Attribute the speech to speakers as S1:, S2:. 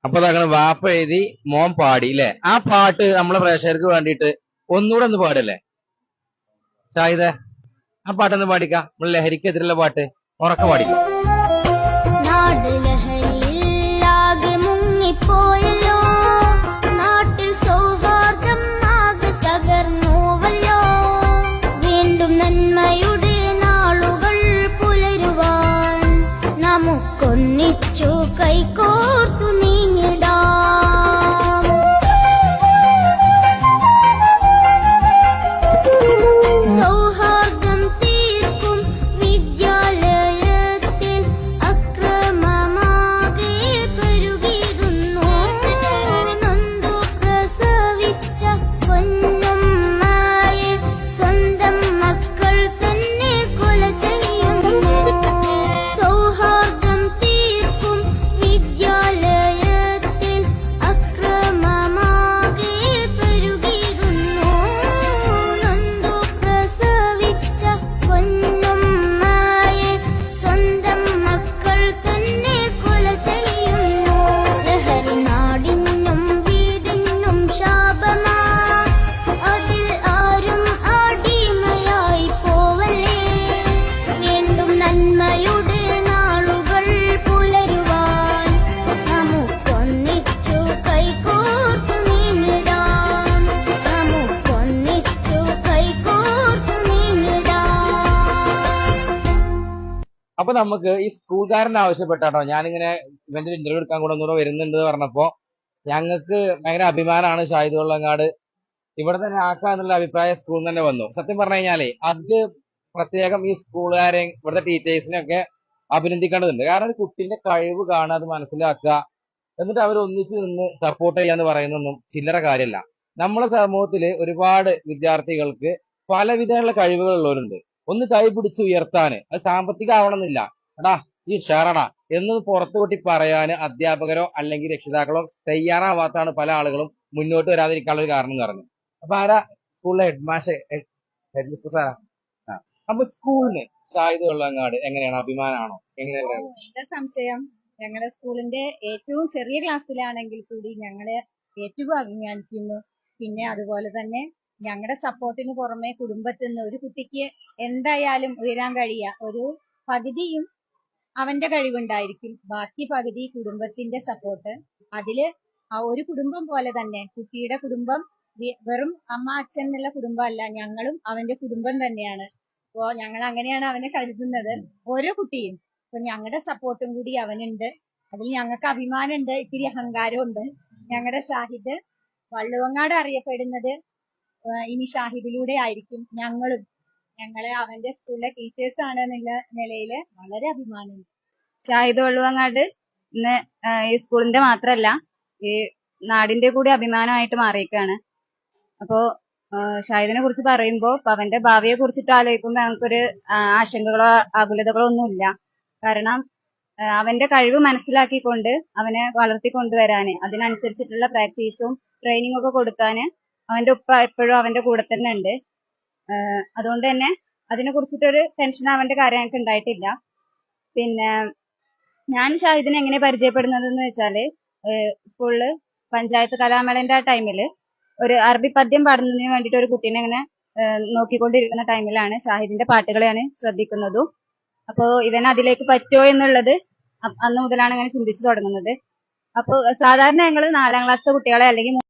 S1: അപ്പൊ അങ്ങനെ വാപ്പ എഴുതി മോൻ പാടി അല്ലെ? ആ പാട്ട് നമ്മളെ പ്രേക്ഷകർക്ക് വേണ്ടിയിട്ട് ഒന്നുകൂടെ ഒന്ന് പാടല്ലേ ഷാഹിദ? ആ പാട്ടൊന്ന് പാടിക്കാം, നമ്മൾ ലഹരിക്കെതിരുള്ള പാട്ട് ഉറക്കെ പാടിക്കാം.
S2: നാട് ലഹരിയിലാകെ മുങ്ങിപ്പോയല്ലോ, നാട്ടിൽ സൗഹാർദ്ദം ആകെ തകർന്നുവല്ലോ. വീണ്ടും നന്മയുടെ നാളുകൾ പുലരുവാൻ നമുക്കൊന്നിച്ചു കൈകോർത്തു നീങ്ങിടാം. സൗഹാർദ്ദം തീർക്കും വിദ്യാലയത്തിൽ അക്രമമാകെ പെരുകിയിരുന്നു. നൊന്തു പ്രസവിച്ച പൊന്നുമ്മയെ സ്വന്തം മക്കൾ തന്നെ കൊല ചെയ്യുന്നു. സൗഹാർദ്ദം തീർക്കും വിദ്യാലയത്തിൽ അക്രമമാകെ പെരുകിയിരുന്നു. നൊന്തു പ്രസവിച്ച പൊന്നുമ്മയെ സ്വന്തം മക്കൾ തന്നെ കൊല ചെയ്യുന്നു. ലഹരി നാടിനും വീടിനും ശാപമാ, അതിൽ ആരും അടിമയായി പോവല്ലേ. വീണ്ടും നന്മയുടെ നാളുകൾ പുലരുവാൻ നമുക്കൊന്നിച്ചു കൈകോർത്തു നീങ്ങിടാം. നമുക്കൊന്നിച്ചു കൈകോർത്തു നീങ്ങിടാം.
S1: അപ്പൊ നമുക്ക് ഈ സ്കൂൾക്കാരൻ ആവശ്യപ്പെട്ടാട്ടോ ഞാനിങ്ങനെ ഇവന്റെ ഇന്റർവ്യൂ എടുക്കാൻ കൂടെ ഒന്നുകൂടെ വരുന്നുണ്ട് പറഞ്ഞപ്പോ ഞങ്ങൾക്ക് ഭയങ്കര അഭിമാനമാണ് ഷാഹിദ് വെള്ളങ്ങാട് ഇവിടെ തന്നെ ആക്കാന്നുള്ള അഭിപ്രായം സ്കൂളിൽ തന്നെ വന്നു. സത്യം പറഞ്ഞു കഴിഞ്ഞാലേ അത് പ്രത്യേകം ഈ സ്കൂളുകാരെ ഇവിടുത്തെ ടീച്ചേഴ്സിനെ ഒക്കെ അഭിനന്ദിക്കേണ്ടതുണ്ട്. കാരണം ഒരു കുട്ടിന്റെ കഴിവ് കാണുക, അത് മനസ്സിലാക്കുക, എന്നിട്ട് അവർ ഒന്നിച്ച് നിന്ന് സപ്പോർട്ട് ചെയ്യാന്ന് പറയുന്നൊന്നും ചില്ലറ കാര്യമല്ല. നമ്മളെ സമൂഹത്തില് ഒരുപാട് വിദ്യാർത്ഥികൾക്ക് പലവിധമുള്ള കഴിവുകളുള്ളവരുണ്ട്. ഒന്ന് കൈ പിടിച്ച് ഉയർത്താന്, അത് സാമ്പത്തികം ആവണമെന്നില്ല, എടാ ഈ ഷെറടാ എന്ന് പുറത്തു കൊട്ടി പറയാന് അധ്യാപകരോ അല്ലെങ്കിൽ രക്ഷിതാക്കളോ തയ്യാറാവാത്താണ് പല ആളുകളും മുന്നോട്ട് വരാതിരിക്കാനുള്ള ഒരു കാരണം എന്ന് പറഞ്ഞു. അപ്പൊ ആരാ സ്കൂളിലെ ഹെഡ് മിസ്റ്റർ സാറാ? ആ, അപ്പൊ സ്കൂളിന് ഷാഹിദ് വെള്ളങ്ങാട് എങ്ങനെയാണ്? അഭിമാനമാണോ? എങ്ങനെയാണ്?
S3: എന്താ സംശയം? ഞങ്ങളുടെ സ്കൂളിന്റെ ഏറ്റവും ചെറിയ ക്ലാസ്സിലാണെങ്കിൽ കൂടി ഞങ്ങളെ ഏറ്റവും അഭിമാനിക്കുന്നു. പിന്നെ അതുപോലെ തന്നെ ഞങ്ങളുടെ സപ്പോർട്ടിന് പുറമെ കുടുംബത്തിൽ നിന്ന് ഒരു കുട്ടിക്ക് എന്തായാലും ഉയരാൻ കഴിയുക ഒരു പകുതിയും അവന്റെ കഴിവുണ്ടായിരിക്കും, ബാക്കി പകുതി കുടുംബത്തിന്റെ സപ്പോർട്ട്. അതില് ആ ഒരു കുടുംബം പോലെ തന്നെ കുട്ടിയുടെ കുടുംബം വെറും അമ്മ അച്ഛൻ എന്നുള്ള കുടുംബമല്ല, ഞങ്ങളും അവന്റെ കുടുംബം തന്നെയാണ്. അപ്പോ ഞങ്ങൾ അങ്ങനെയാണ് അവനെ കരുതുന്നത്. ഓരോ കുട്ടിയും ഇപ്പൊ ഞങ്ങളുടെ സപ്പോർട്ടും കൂടി അവനുണ്ട്. അതിൽ ഞങ്ങൾക്ക് അഭിമാനമുണ്ട്, ഇത്തിരി അഹങ്കാരമുണ്ട്. ഞങ്ങളുടെ ഷാഹിദ് വള്ളുവങ്ങാട് അറിയപ്പെടുന്നത് ഇനി ഷാഹിദിലൂടെ ആയിരിക്കും. ഞങ്ങളെ അവന്റെ സ്കൂളിലെ ടീച്ചേഴ്സ് ആണ് എന്നുള്ള നിലയിൽ വളരെ അഭിമാനമുണ്ട്.
S4: ഷാഹിദ് വള്ളുവങ്ങാട് ഇന്ന് ഈ സ്കൂളിന്റെ മാത്രല്ല ഈ നാടിന്റെ കൂടി അഭിമാനമായിട്ട് മാറിയേക്കാണ്. അപ്പോ ഷാഹിദിനെ കുറിച്ച് പറയുമ്പോ അവന്റെ ഭാവിയെ കുറിച്ചിട്ട് ആലോചിക്കുമ്പോ ഞങ്ങൾക്കൊരു ആശങ്കകളോ ആകുലതകളോ ഒന്നുമില്ല. കാരണം അവന്റെ കഴിവ് മനസ്സിലാക്കിക്കൊണ്ട് അവനെ വളർത്തിക്കൊണ്ടുവരാന് അതിനനുസരിച്ചിട്ടുള്ള പ്രാക്ടീസും ട്രെയിനിങ് ഒക്കെ കൊടുക്കാന് അവന്റെ ഉപ്പ എപ്പോഴും അവന്റെ കൂടെ തന്നെ ഉണ്ട്. അതുകൊണ്ട് തന്നെ അതിനെ കുറിച്ചിട്ടൊരു ടെൻഷൻ അവന്റെ കാര്യം ഞങ്ങൾക്ക് ഉണ്ടായിട്ടില്ല. പിന്നെ ഞാൻ ഷാഹിദിനെ എങ്ങനെ പരിചയപ്പെടുന്നത് എന്ന് വെച്ചാല് സ്കൂളില് പഞ്ചായത്ത് കലാമേളന്റെ ആ ടൈമില് ഒരു അറബി പദ്യം പാടുന്നതിന് വേണ്ടിയിട്ട് ഒരു കുട്ടീനെ ഇങ്ങനെ നോക്കിക്കൊണ്ടിരിക്കുന്ന ടൈമിലാണ് ഷാഹിദിന്റെ പാട്ടുകൾ ഞാൻ ശ്രദ്ധിക്കുന്നതും. അപ്പോ ഇവൻ അതിലേക്ക് പറ്റുമോ എന്നുള്ളത് അന്ന് മുതലാണ് ഇങ്ങനെ ചിന്തിച്ചു തുടങ്ങുന്നത്. അപ്പൊ സാധാരണ ഞങ്ങള് 4ാം ക്ലാസ്സിലെ കുട്ടികളെ അല്ലെങ്കിൽ